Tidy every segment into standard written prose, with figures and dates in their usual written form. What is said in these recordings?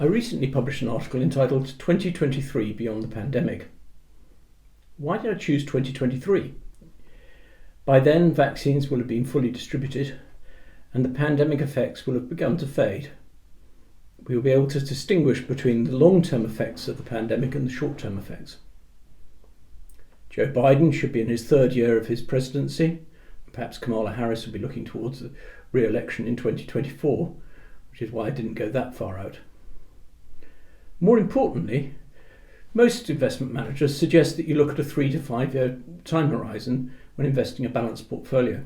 I recently published an article entitled 2023 Beyond the Pandemic. Why did I choose 2023? By then, vaccines will have been fully distributed and the pandemic effects will have begun to fade. We will be able to distinguish between the long-term effects of the pandemic and the short-term effects. Joe Biden should be in his third year of his presidency. Perhaps Kamala Harris will be looking towards the re-election in 2024, which is why I didn't go that far out. More importantly, most investment managers suggest that you look at a 3 to 5 year time horizon when investing a balanced portfolio.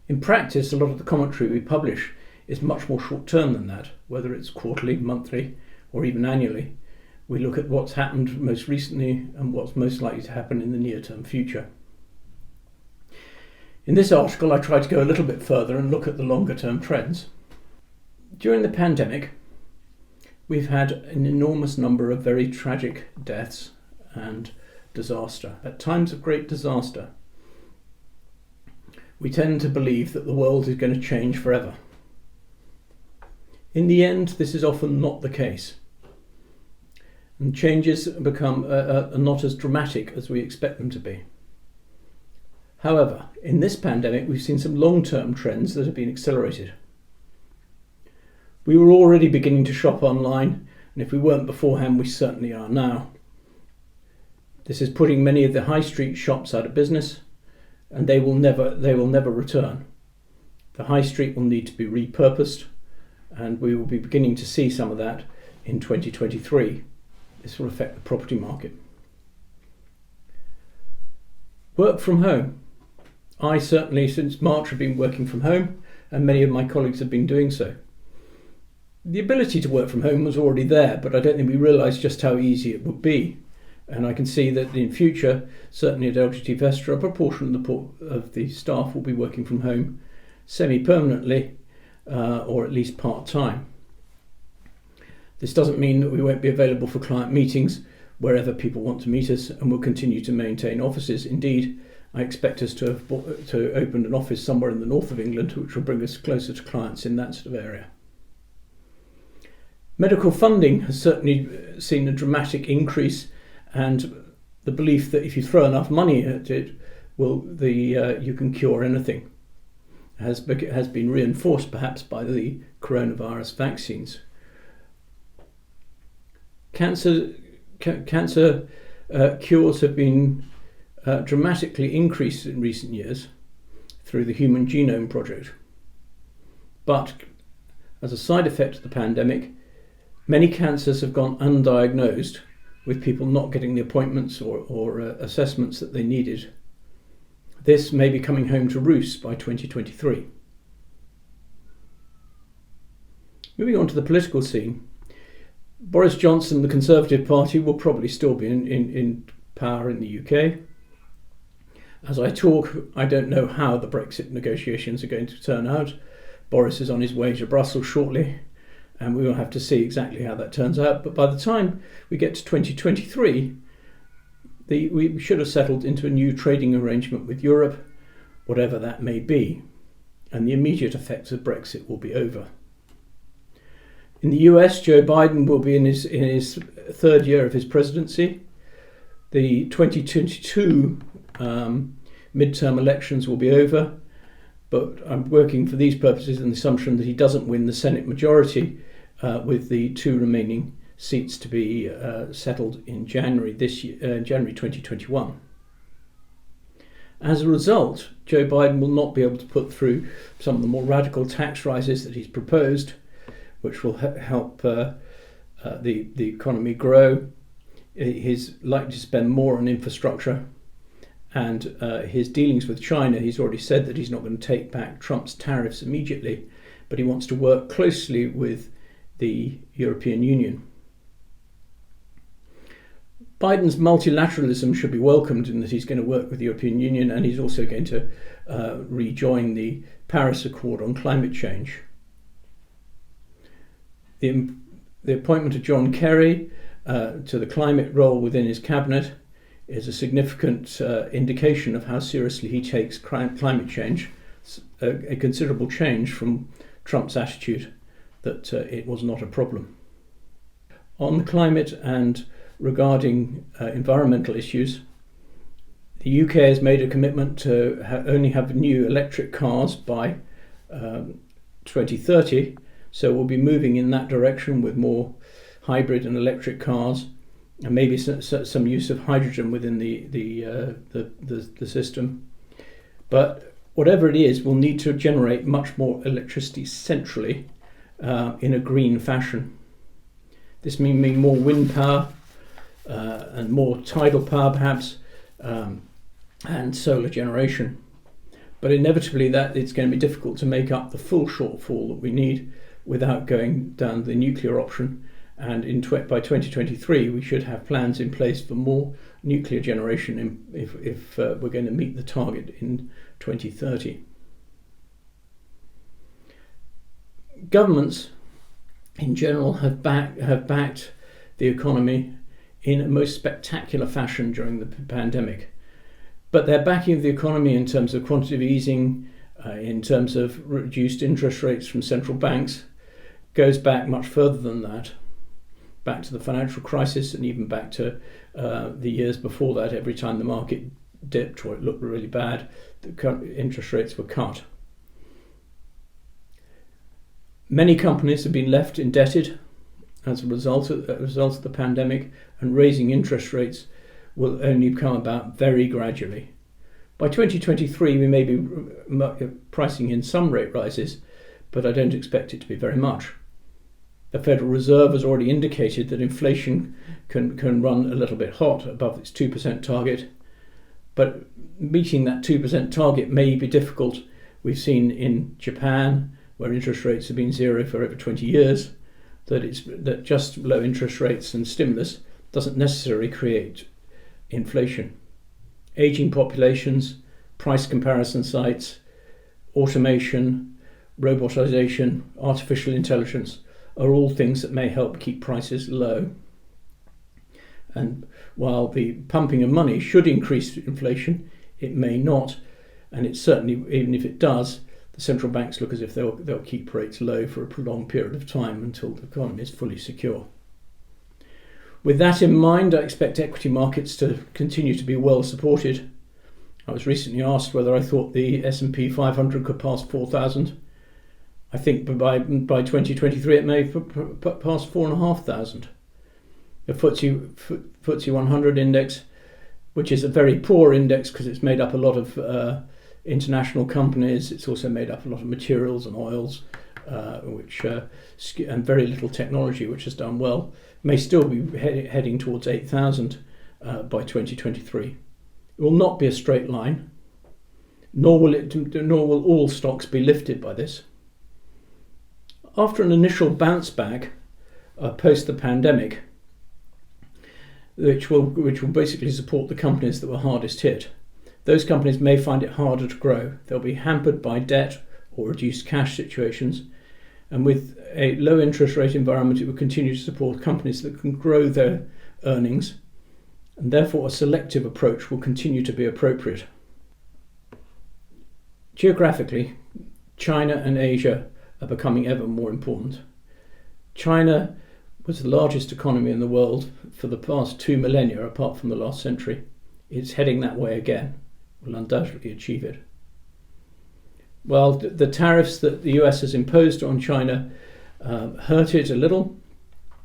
In practice, a lot of the commentary we publish is much more short term than that, whether it's quarterly, monthly, or even annually. We look at what's happened most recently and what's most likely to happen in the near-term future. In this article, I try to go a little bit further and look at the longer-term trends. During the pandemic, we've had an enormous number of very tragic deaths and disaster. At times of great disaster, we tend to believe that the world is going to change forever. In the end, this is often not the case. And changes become are not as dramatic as we expect them to be. However, in this pandemic, we've seen some long-term trends that have been accelerated. We were already beginning to shop online, and if we weren't beforehand, we certainly are now. This is putting many of the high street shops out of business, and they will never return. The high street will need to be repurposed, and we will be beginning to see some of that in 2023. This will affect the property market. Work from home. I certainly, since March, have been working from home, and many of my colleagues have been doing so. The ability to work from home was already there, but I don't think we realised just how easy it would be. And I can see that in future, certainly at LGT Vestra, a proportion of the staff will be working from home semi-permanently, or at least part-time. This doesn't mean that we won't be available for client meetings wherever people want to meet us, and we'll continue to maintain offices. Indeed, I expect us to open an office somewhere in the north of England, which will bring us closer to clients in that sort of area. Medical funding has certainly seen a dramatic increase, and the belief that if you throw enough money at it, you can cure anything has been reinforced perhaps by the coronavirus vaccines. Cancer cures have been dramatically increased in recent years through the Human Genome Project. But as a side effect of the pandemic, many cancers have gone undiagnosed, with people not getting the appointments or assessments that they needed. This may be coming home to roost by 2023. Moving on to the political scene, Boris Johnson, the Conservative Party, will probably still be in power in the UK. As I talk, I don't know how the Brexit negotiations are going to turn out. Boris is on his way to Brussels shortly, and we will have to see exactly how that turns out. But by the time we get to 2023, we should have settled into a new trading arrangement with Europe, whatever that may be, and the immediate effects of Brexit will be over. In the US, Joe Biden will be in his third year of his presidency. The 2022 midterm elections will be over, but I'm working for these purposes on the assumption that he doesn't win the Senate majority, with the two remaining seats to be settled in January this year, January 2021. As a result, Joe Biden will not be able to put through some of the more radical tax rises that he's proposed, which will help the economy grow. He's likely to spend more on infrastructure, and his dealings with China, he's already said that he's not going to take back Trump's tariffs immediately, but he wants to work closely with the European Union. Biden's multilateralism should be welcomed in that he's going to work with the European Union, and he's also going to rejoin the Paris Accord on climate change. The appointment of John Kerry to the climate role within his cabinet is a significant indication of how seriously he takes climate change, a considerable change from Trump's attitude that it was not a problem. On the climate and regarding environmental issues, the UK has made a commitment to only have new electric cars by 2030, so we'll be moving in that direction with more hybrid and electric cars, and maybe some use of hydrogen within the system. But whatever it is, we'll need to generate much more electricity centrally in a green fashion. This may mean more wind power and more tidal power perhaps, and solar generation. But inevitably that it's going to be difficult to make up the full shortfall that we need without going down the nuclear option. And by 2023 we should have plans in place for more nuclear generation if we're going to meet the target in 2030. Governments in general have backed the economy in a most spectacular fashion during the pandemic. But their backing of the economy in terms of quantitative easing, in terms of reduced interest rates from central banks, goes back much further than that, back to the financial crisis and even back to the years before that. Every time the market dipped or it looked really bad, the interest rates were cut. Many companies have been left indebted as a result of the pandemic, and raising interest rates will only come about very gradually. By 2023 we may be pricing in some rate rises, but I don't expect it to be very much. The Federal Reserve has already indicated that inflation can run a little bit hot above its 2% target, but meeting that 2% target may be difficult. We've seen in Japan, where interest rates have been zero for over 20 years, that just low interest rates and stimulus doesn't necessarily create inflation. Aging populations, price comparison sites, automation, robotisation, artificial intelligence are all things that may help keep prices low. And while the pumping of money should increase inflation, it may not, and it's certainly, even if it does, the central banks look as if they'll keep rates low for a prolonged period of time until the economy is fully secure. With that in mind, I expect equity markets to continue to be well supported. I was recently asked whether I thought the S&P 500 could pass 4,000. I think by 2023 it may pass 4,500. The FTSE 100 index, which is a very poor index because it's made up a lot of international companies. It's also made up a lot of materials and oils, and very little technology, which has done well. May still be heading towards 8,000 by 2023. It will not be a straight line, nor will all stocks be lifted by this. After an initial bounce back post the pandemic, which will basically support the companies that were hardest hit, those companies may find it harder to grow. They'll be hampered by debt or reduced cash situations, and with a low interest rate environment, it will continue to support companies that can grow their earnings, and therefore a selective approach will continue to be appropriate. Geographically, China and Asia are becoming ever more important. China was the largest economy in the world for the past 2 millennia, apart from the last century. It's heading that way again. Will undoubtedly achieve it. Well, the tariffs that the US has imposed on China hurt it a little.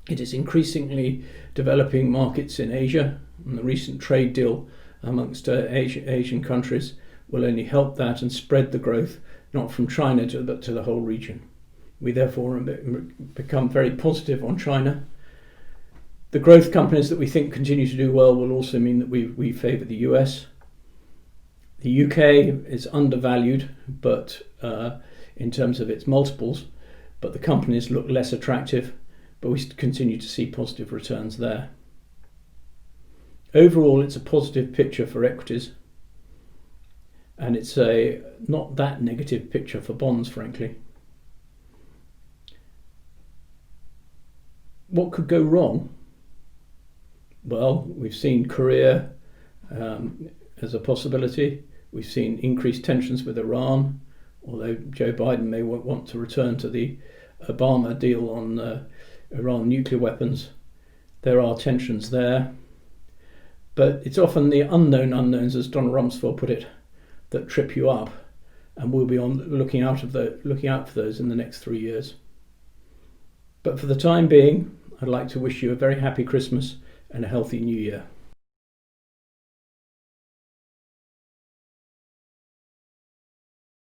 It is increasingly developing markets in Asia, and the recent trade deal amongst Asian countries will only help that and spread the growth, not from China but to the whole region. We therefore become very positive on China. The growth companies that we think continue to do well will also mean that we favour the US. The UK is undervalued, but in terms of its multiples, but the companies look less attractive, but we continue to see positive returns there. Overall, it's a positive picture for equities, and it's a not that negative picture for bonds, frankly. What could go wrong? Well, we've seen Korea as a possibility. We've seen increased tensions with Iran, although Joe Biden may want to return to the Obama deal on Iran nuclear weapons. There are tensions there, but it's often the unknown unknowns, as Don Rumsfeld put it, that trip you up, and we'll be looking out for those in the next 3 years. But for the time being, I'd like to wish you a very happy Christmas and a healthy New Year.